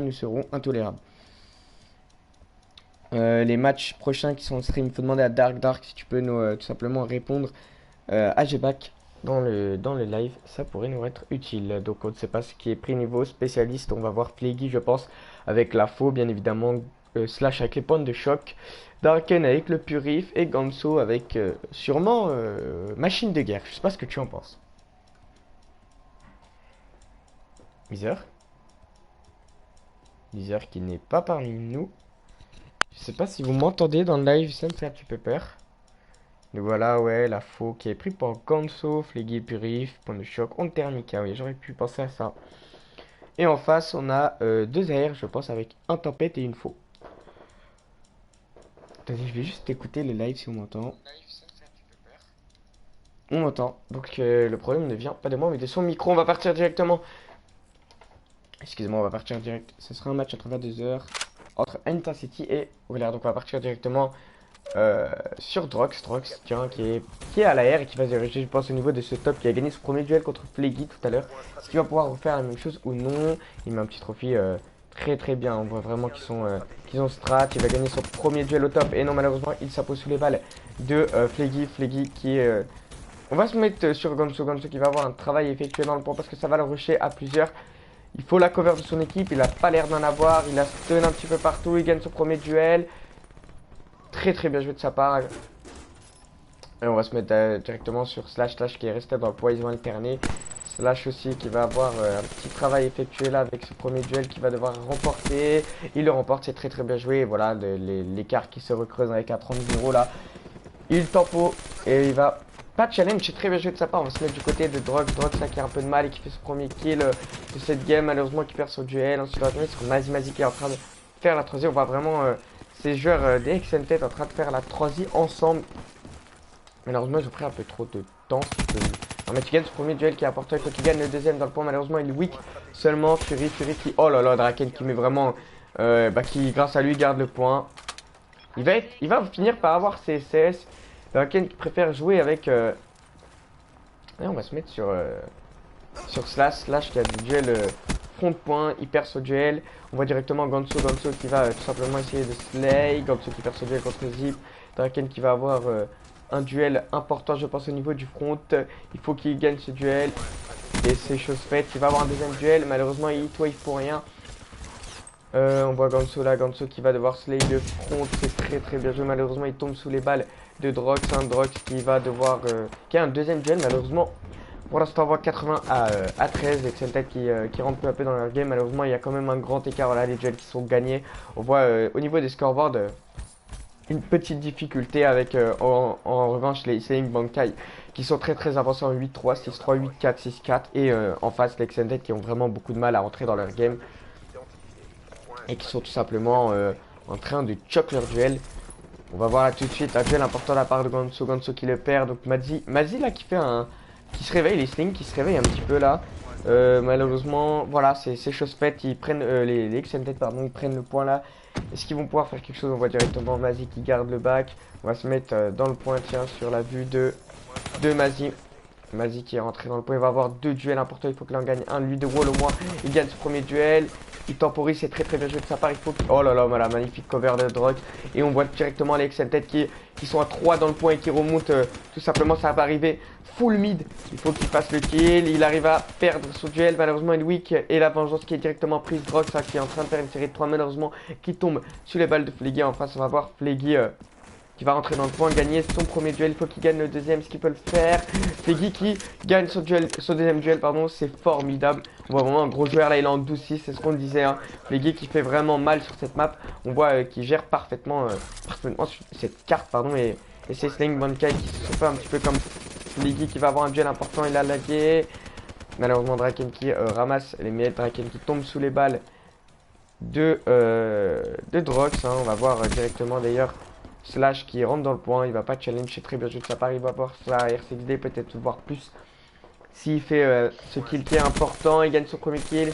nous serons intolérables. Les matchs prochains qui sont en stream, il faut demander à Dark si tu peux nous tout simplement répondre à Gbac dans le live, ça pourrait nous être utile. Donc on ne sait pas ce qui est pris niveau spécialiste, on va voir Plaguey je pense avec la faux bien évidemment, Slash avec les pointes de choc, Darken avec le purif et Ganso avec sûrement machine de guerre. Je sais pas ce que tu en penses. Mizer qui n'est pas parmi nous. Je sais pas si vous m'entendez dans le live, ça me fait un petit peu peur. Donc voilà, ouais, la faux qui est pris par Ganso, Fleggy, Purif, point de choc, onde thermica, oui, j'aurais pu penser à ça. Et en face, on a deux AR, je pense, avec un tempête et une faux. Attendez, je vais juste écouter le live si on m'entend. On m'entend, donc le problème ne vient pas de moi, mais de son micro. On va partir directement. Excusez-moi, on va partir direct. Ce sera un match à travers 2 heures entre Intensity et Wheeler. Donc on va partir directement sur Drox, tiens, qui est à l'AR et qui va se diriger, je pense, au niveau de ce top qui a gagné son premier duel contre Fleggy tout à l'heure. Est-ce qu'il va pouvoir refaire la même chose ou non? Il met un petit trophy très bien. On voit vraiment qu'ils ont strat. Il va gagner son premier duel au top. Et non, malheureusement, il s'impose sous les balles de Fleggy qui est. On va se mettre sur Ganso qui va avoir un travail effectué dans le pont parce que ça va le rusher à plusieurs. Il faut la cover de son équipe, il a pas l'air d'en avoir, il a stun un petit peu partout, il gagne son premier duel. Très bien joué de sa part. Et on va se mettre directement sur Slash qui est resté dans le poison alterné. Slash aussi qui va avoir un petit travail effectué là avec ce premier duel qu'il va devoir remporter. Il le remporte, c'est très bien joué. Et voilà, l'écart qui se recreuse avec un 30-0 là. Il tempo et il va... Pas de challenge, c'est très bien joué de sa part. On va se mettre du côté de Drox là qui a un peu de mal et qui fait son premier kill de cette game. Malheureusement qui perd son duel. Ensuite on va tomber sur Mazi qui est en train de faire la troisième. On voit vraiment ces joueurs des Exented en train de faire la troisième ensemble. Malheureusement ils ont pris un peu trop de temps. Non mais tu gagnes ce premier duel qui est important. Il faut qu'il gagne le deuxième dans le point. Malheureusement il est weak seulement. Fury qui... Oh là là, Draken qui met vraiment... qui grâce à lui garde le point. Il va finir par avoir ses CS. Draken qui préfère jouer avec... Et on va se mettre sur Slash qui a du duel front de point, il perd ce duel. On voit directement Ganso qui va tout simplement essayer de slay. Ganso qui perd ce duel contre Zip. Draken qui va avoir un duel important je pense au niveau du front. Il faut qu'il gagne ce duel. Et c'est chose faite, il va avoir un deuxième duel. Malheureusement il wave pour rien. On voit Ganso qui va devoir slay le front. C'est très bien joué. Malheureusement il tombe sous les balles de Drox, Drox qui va devoir qui a un deuxième duel. Malheureusement pour l'instant on voit 80 à 13 et Exented qui rentre peu à peu dans leur game. Malheureusement il y a quand même un grand écart, voilà, les duels qui sont gagnés. On voit au niveau des scoreboards une petite difficulté avec en revanche les Slaying Bankai qui sont très avancés en 8-3, 6-3, 8-4, 6-4 et en face les Exented qui ont vraiment beaucoup de mal à rentrer dans leur game et qui sont tout simplement en train de choc leur duel. On va voir là tout de suite un duel important de la part de Ganso qui le perd. Donc Mazi là qui fait qui se réveille, les Slings qui se réveillent un petit peu là. Malheureusement, voilà, c'est chose faite. Ils prennent les Exented, pardon, ils prennent le point là. Est-ce qu'ils vont pouvoir faire quelque chose? On voit directement Mazi qui garde le back. On va se mettre dans le point, tiens, sur la vue de Mazi. Mazi qui est rentré dans le point, il va avoir 2 duels importants, il faut qu'il en gagne un, lui de wall au moins, il gagne ce premier duel, il temporise, c'est très bien joué de sa part, il faut qu'il... Oh là là, voilà, magnifique cover de Drox, et on voit directement les Exented qui sont à 3 dans le point et qui remontent, tout simplement ça va arriver full mid, il faut qu'il fasse le kill, il arrive à perdre son duel, malheureusement il est weak, et la vengeance qui est directement prise, Drox hein, qui est en train de faire une série de 3 malheureusement, qui tombe sur les balles de Fleggy. En face on va voir Fleggy qui va rentrer dans le point, gagner son premier duel, il faut qu'il gagne le deuxième, ce qu'il peut le faire. Fleggy qui gagne son deuxième duel, pardon, c'est formidable. On voit vraiment un gros joueur là, il est en 12-6, c'est ce qu'on disait. Hein. Fleggy qui fait vraiment mal sur cette map, on voit qu'il gère parfaitement cette carte, pardon, et c'est Slaying Bankai qui se fait un petit peu comme Fleggy qui va avoir un duel important, il a lagué. Malheureusement Draken qui ramasse les miettes, Draken qui tombe sous les balles de Drox, hein. On va voir directement d'ailleurs Slash qui rentre dans le point, il va pas challenge, c'est très bien joué de sa part, il va voir sa R6D peut-être voir plus. S'il fait ce kill qui est important, il gagne son premier kill,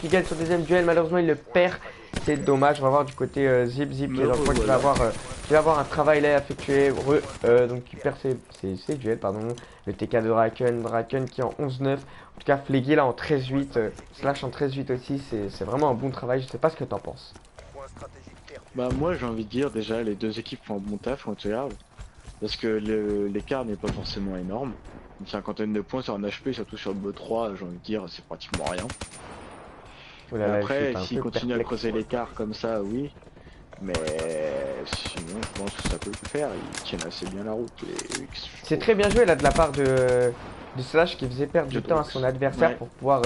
il gagne son deuxième duel, malheureusement il le perd, c'est dommage. On va voir du côté Zip qui est dans le point qui va avoir qui va avoir un travail là à effectuer. Donc il perd ses duels, pardon. Le TK de Draken qui est en 11-9. En tout cas, Fleggy là en 13-8, Slash en 13-8 aussi. C'est vraiment un bon travail. Je sais pas ce que t'en penses. Bah moi j'ai envie de dire déjà les deux équipes font un bon taf quand tu regardes. Parce que l'écart n'est pas forcément énorme. Une cinquantaine de points sur un HP, surtout sur le BO3, j'ai envie de dire, c'est pratiquement rien. Oh là là, je Après, suis un s'ils peu continuent à perplexe. creuser l'écart comme ça, oui. Mais sinon, je pense que ça peut le faire. Ils tiennent assez bien la route. C'est très bien joué là de la part de Slash qui faisait perdre du temps à son adversaire Ouais. pour pouvoir,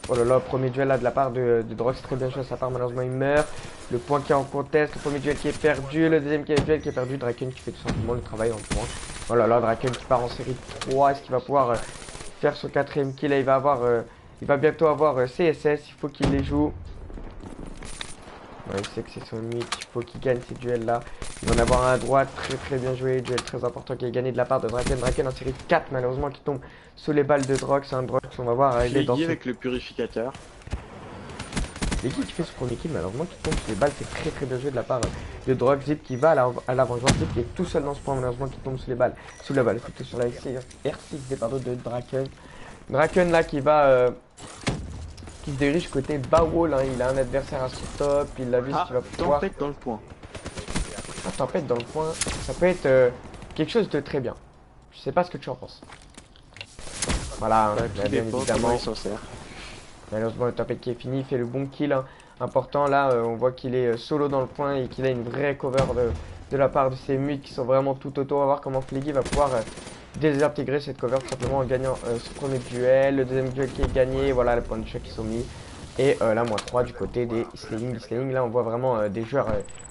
oh là là, premier duel là de la part de Drox, très bien joué à sa part, malheureusement il meurt. Le point qui est en contest, le premier duel qui est perdu, le deuxième duel qui est perdu, Draken qui fait tout simplement le travail en point. Oh là là, Draken qui part en série de 3, est-ce qu'il va pouvoir faire son quatrième kill là, il va bientôt avoir CSS, il faut qu'il les joue. Ouais, il sait que c'est son limite, il faut qu'il gagne ces duels là. Il va en avoir un à droite, très bien joué, duel très important qui est gagné de la part de Draken. Draken en série 4 malheureusement qui tombe sous les balles de Drox. Un Drox on va voir arriver dans Fleggy son... avec le purificateur. L'équipe qui fait ce premier kill malheureusement qui tombe sous les balles, c'est très bien joué de la part de Drox. Zip qui va à l'avant-joueur, Zip qui est tout seul dans ce point malheureusement qui tombe sous les balles. Sous la balle, plutôt sur la R6 pardon, de Draken. Draken là qui va... qui se dirige côté Bawol, hein. Il a un adversaire à son top, il l'a vu ce qu'il va pouvoir... Tempête dans le point. La tempête dans le coin, ça peut être quelque chose de très bien. Je sais pas ce que tu en penses. Voilà, Tout bien dépend évidemment. comment il s'en sert. Malheureusement, le tempête qui est fini, il fait le bon kill, hein. Important là, on voit qu'il est solo dans le point et qu'il a une vraie cover de la part de ses muts qui sont vraiment tout autour. On va voir comment Fleggy va pouvoir désintégrer cette cover tout simplement en gagnant ce premier duel. Le deuxième duel qui est gagné, voilà les points de choc qui sont mis. Et là, -3 du côté des Slaying. Là, on voit vraiment des joueurs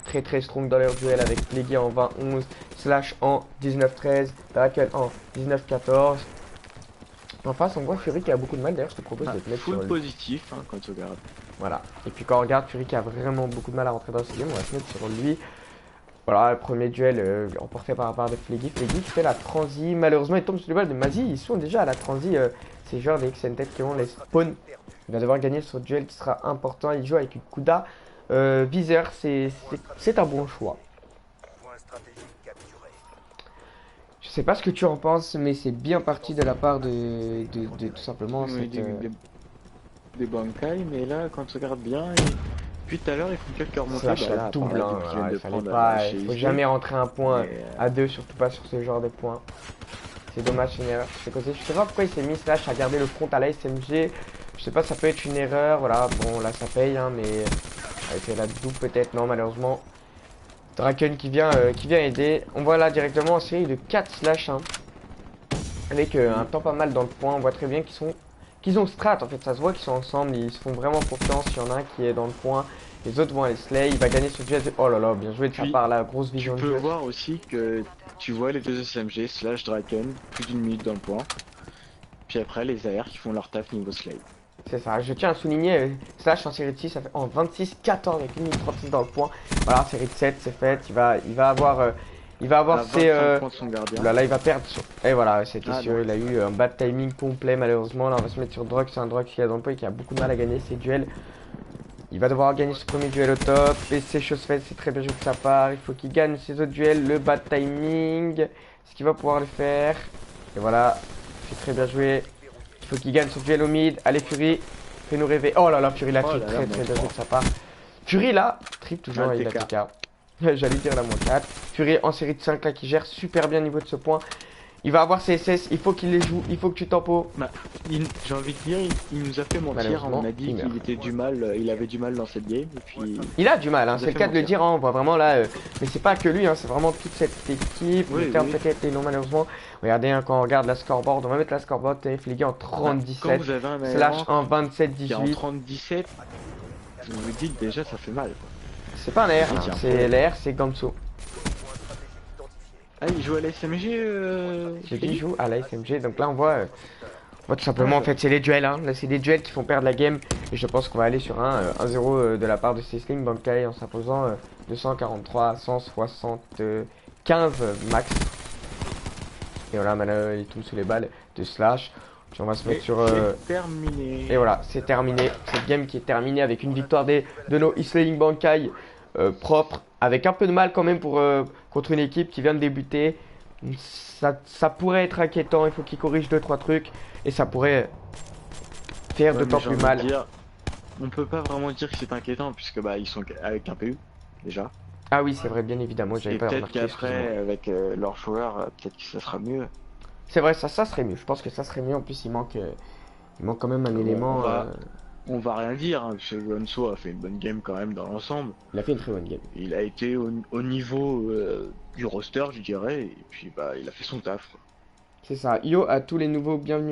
très strong dans leur duel avec Fleggy en 20-11, Slash en 19-13, Draken en 19-14. En face, on voit Fury qui a beaucoup de mal. D'ailleurs, je te propose de te mettre full sur le... positif hein, quand tu regardes. Voilà. Et puis quand on regarde Fury qui a vraiment beaucoup de mal à rentrer dans ce game, on va se mettre sur lui. Voilà, le premier duel remporté par la part de Fleggy. Fleggy qui fait la transi. Malheureusement, il tombe sur le bal de Mazi. Ils sont déjà à la transi. Ces joueurs des XNTech qui ont les spawns. Il va devoir gagner ce duel qui sera important. Il joue avec une Kuda. Viseur, c'est un bon choix. Je sais pas ce que tu en penses, mais c'est bien parti de la part de tout simplement Oui, cette... des Bankai, mais là, quand tu regardes bien, puis tout à l'heure, ils font quelques remontées. Slash Là, double, hein, qui voilà, viennent de il fallait prendre pas, chez il faut Islay. jamais rentrer un point Mais, à deux, surtout pas sur ce genre de points. C'est dommage, c'est une erreur. Je sais pas pourquoi il s'est mis Slash à garder le front à la SMG. Je sais pas, ça peut être une erreur, voilà, bon là ça paye, hein, mais avec la double peut-être, non malheureusement. Draken qui vient aider. On voit là directement en série de 4 Slash, hein, avec un temps pas mal dans le point. On voit très bien qu'ils ont strat, en fait, ça se voit qu'ils sont ensemble, ils se font vraiment confiance. Il y en a un qui est dans le point, les autres vont aller slay. Il va gagner ce duel. Oh là là, bien joué de sa part, la grosse vision tu de peux jeu. voir aussi que tu vois les deux SMG slash Draken plus d'une minute dans le point. Puis après les AR qui font leur taf niveau slay. C'est ça, je tiens à souligner, Slash en série de 6, ça fait en 26-14 avec 1 minute 36 dans le point. Voilà, série de 7, c'est fait, il va avoir ses... points de son gardien. Là, il va perdre. Et voilà, c'était sûr, non. il a eu un bad timing complet malheureusement. Là, on va se mettre sur Drox, c'est un Drox qui est dans le point et qui a beaucoup de mal à gagner ses duels. Il va devoir gagner ce premier duel au top, et c'est chose faite, c'est très bien joué de sa part. Il faut qu'il gagne ses autres duels, le bad timing. Est-ce qu'il va pouvoir le faire? Et voilà, c'est très bien joué. Il faut qu'il gagne son duel au mid. Allez Fury, fais-nous rêver. Oh là là, Fury la triple, très bien joué de sa part. Fury là, triple toujours avec la TK. J'allais dire la -4. Fury en série de 5 là qui gère super bien au niveau de ce point. Il va avoir ses SS, il faut qu'il les joue, il faut que tu tempo. Bah, j'ai envie de dire, il nous a fait mentir, on a dit qu'il était il avait du mal dans cette game. Et puis... Il a du mal, hein, c'est le cas de le dire, hein, on voit vraiment là, mais c'est pas que lui, hein, c'est vraiment toute cette équipe. Oui, le terme peut-être et non malheureusement. Regardez hein, quand on regarde la scoreboard, on va mettre la scoreboard, Fleggy en 30-17, Slash en 27-18. En 30-17, vous vous dites déjà ça fait mal. C'est pas un air, hein, c'est l'air, c'est Gamso. Ah, il joue à la SMG Fleggy joue à la SMG, donc là on voit tout simplement en fait c'est les duels, hein. Là c'est des duels qui font perdre la game. Et je pense qu'on va aller sur un 1-0 de la part de Sisling Bankai en s'imposant 243 175 max. Et voilà, maintenant il tombe sous les balles de Slash. Puis on va se mettre sur... terminé. Et voilà, c'est terminé. Cette game qui est terminée avec une victoire de nos Slaying Bankai propre, avec un peu de mal quand même pour contre une équipe qui vient de débuter. Ça pourrait être inquiétant, il faut qu'il corrige 2-3 trucs et ça pourrait faire Ouais, mais d'autant j'ai plus envie de mal. dire, on peut pas vraiment dire que c'est inquiétant puisque bah ils sont avec un PU déjà. Ah oui, c'est vrai, bien évidemment, j'avais Et pas peut-être remarqué, excuse-moi. qu'après avec leurs joueurs, peut-être que ça sera mieux. C'est vrai, ça serait mieux. Je pense que ça serait mieux. En plus, il manque quand même un Mais bon, élément. on va rien dire, hein, parce que Gonso a fait une bonne game quand même dans l'ensemble. Il a fait une très bonne game. Il a été au niveau du roster, je dirais, et puis bah il a fait son taf, quoi. C'est ça. Yo à tous les nouveaux, bienvenue.